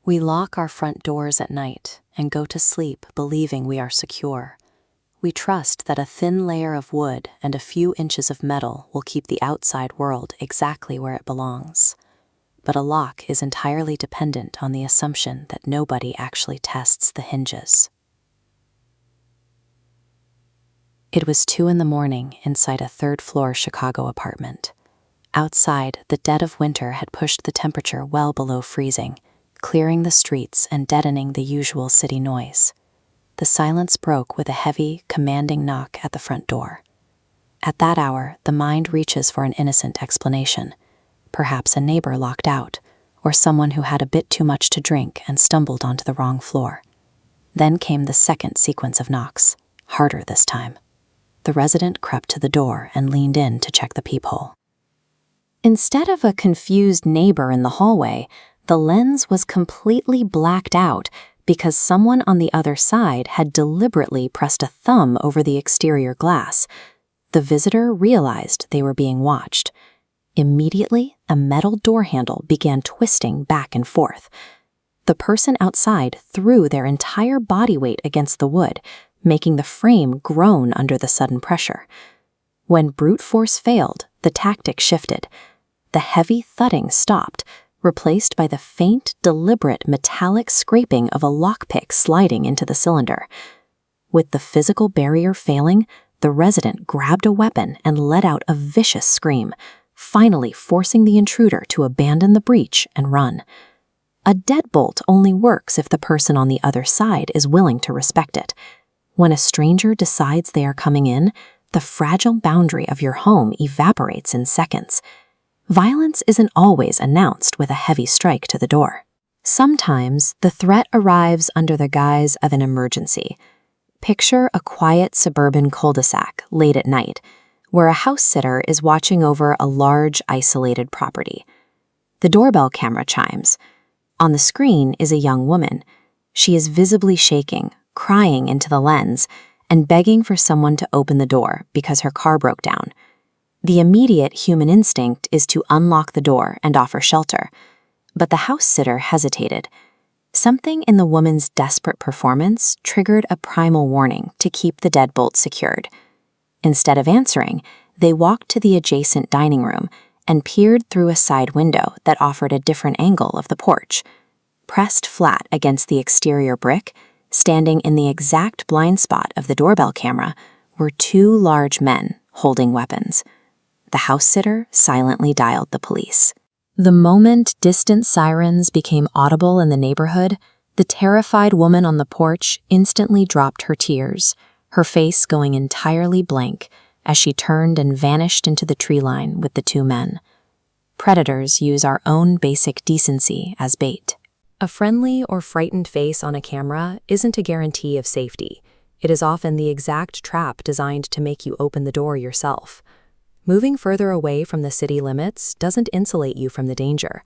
We lock our front doors at night and go to sleep believing we are secure. We trust that a thin layer of wood and a few inches of metal will keep the outside world exactly where it belongs. But a lock is entirely dependent on the assumption that nobody actually tests the hinges. It was 2 a.m. inside a third-floor Chicago apartment. Outside, the dead of winter had pushed the temperature well below freezing, clearing the streets and deadening the usual city noise. The silence broke with a heavy, commanding knock at the front door. At that hour, the mind reaches for an innocent explanation. Perhaps a neighbor locked out, or someone who had a bit too much to drink and stumbled onto the wrong floor. Then came the second sequence of knocks, harder this time. The resident crept to the door and leaned in to check the peephole. Instead of a confused neighbor in the hallway, the lens was completely blacked out because someone on the other side had deliberately pressed a thumb over the exterior glass. The visitor realized they were being watched. Immediately, a metal door handle began twisting back and forth. The person outside threw their entire body weight against the wood, making the frame groan under the sudden pressure. When brute force failed, the tactic shifted. The heavy thudding stopped, replaced by the faint, deliberate metallic scraping of a lockpick sliding into the cylinder. With the physical barrier failing, the resident grabbed a weapon and let out a vicious scream, finally forcing the intruder to abandon the breach and run. A deadbolt only works if the person on the other side is willing to respect it. When a stranger decides they are coming in, the fragile boundary of your home evaporates in seconds. Violence isn't always announced with a heavy strike to the door. Sometimes the threat arrives under the guise of an emergency. Picture a quiet suburban cul-de-sac late at night, where a house sitter is watching over a large, isolated property. The doorbell camera chimes. On the screen is a young woman. She is visibly shaking, crying into the lens, and begging for someone to open the door because her car broke down. The immediate human instinct is to unlock the door and offer shelter. But the house sitter hesitated. Something in the woman's desperate performance triggered a primal warning to keep the deadbolt secured. Instead of answering, they walked to the adjacent dining room and peered through a side window that offered a different angle of the porch. Pressed flat against the exterior brick, standing in the exact blind spot of the doorbell camera, were 2 large men holding weapons. The house sitter silently dialed the police. The moment distant sirens became audible in the neighborhood, the terrified woman on the porch instantly dropped her tears, her face going entirely blank as she turned and vanished into the tree line with the 2 men. Predators use our own basic decency as bait. A friendly or frightened face on a camera isn't a guarantee of safety. It is often the exact trap designed to make you open the door yourself. Moving further away from the city limits doesn't insulate you from the danger.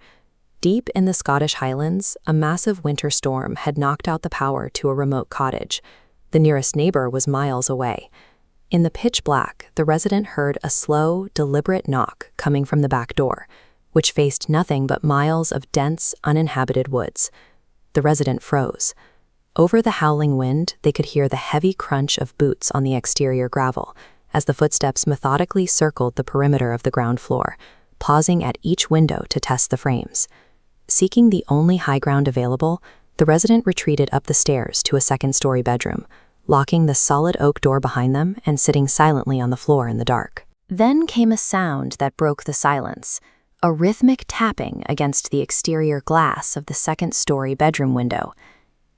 Deep in the Scottish Highlands, a massive winter storm had knocked out the power to a remote cottage. The nearest neighbor was miles away. In the pitch black, the resident heard a slow, deliberate knock coming from the back door, which faced nothing but miles of dense, uninhabited woods. The resident froze. Over the howling wind, they could hear the heavy crunch of boots on the exterior gravel, as the footsteps methodically circled the perimeter of the ground floor, pausing at each window to test the frames. Seeking the only high ground available, the resident retreated up the stairs to a second-story bedroom, locking the solid oak door behind them and sitting silently on the floor in the dark. Then came a sound that broke the silence, a rhythmic tapping against the exterior glass of the second-story bedroom window.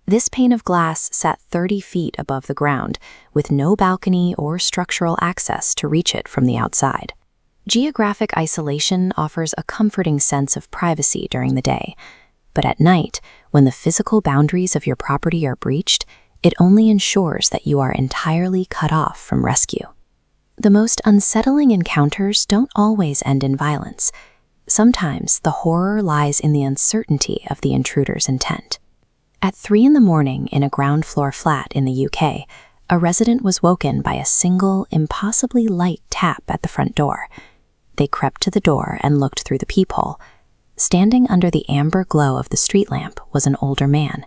This pane of glass sat 30 feet above the ground, with no balcony or structural access to reach it from the outside. Geographic isolation offers a comforting sense of privacy during the day, but at night, when the physical boundaries of your property are breached, it only ensures that you are entirely cut off from rescue. The most unsettling encounters don't always end in violence. Sometimes the horror lies in the uncertainty of the intruder's intent. At 3 a.m. in a ground-floor flat in the UK, a resident was woken by a single, impossibly light tap at the front door. They crept to the door and looked through the peephole. Standing under the amber glow of the street lamp was an older man.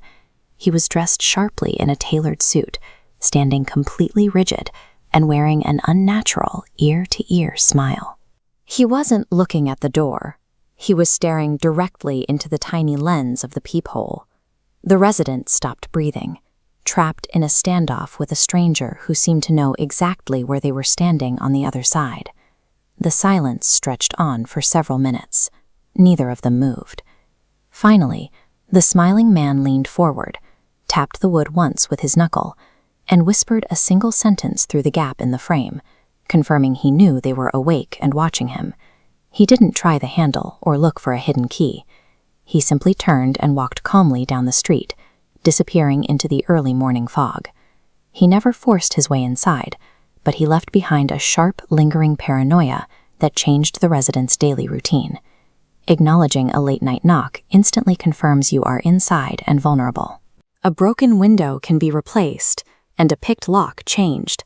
He was dressed sharply in a tailored suit, standing completely rigid and wearing an unnatural ear-to-ear smile. He wasn't looking at the door. He was staring directly into the tiny lens of the peephole. The resident stopped breathing, trapped in a standoff with a stranger who seemed to know exactly where they were standing on the other side. The silence stretched on for several minutes. Neither of them moved. Finally, the smiling man leaned forward, tapped the wood once with his knuckle, and whispered a single sentence through the gap in the frame, confirming he knew they were awake and watching him. He didn't try the handle or look for a hidden key. He simply turned and walked calmly down the street, disappearing into the early morning fog. He never forced his way inside, but he left behind a sharp, lingering paranoia that changed the residents' daily routine. Acknowledging a late-night knock instantly confirms you are inside and vulnerable. A broken window can be replaced and a picked lock changed,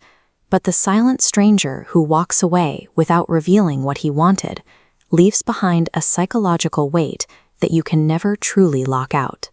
but the silent stranger who walks away without revealing what he wanted leaves behind a psychological weight that you can never truly lock out.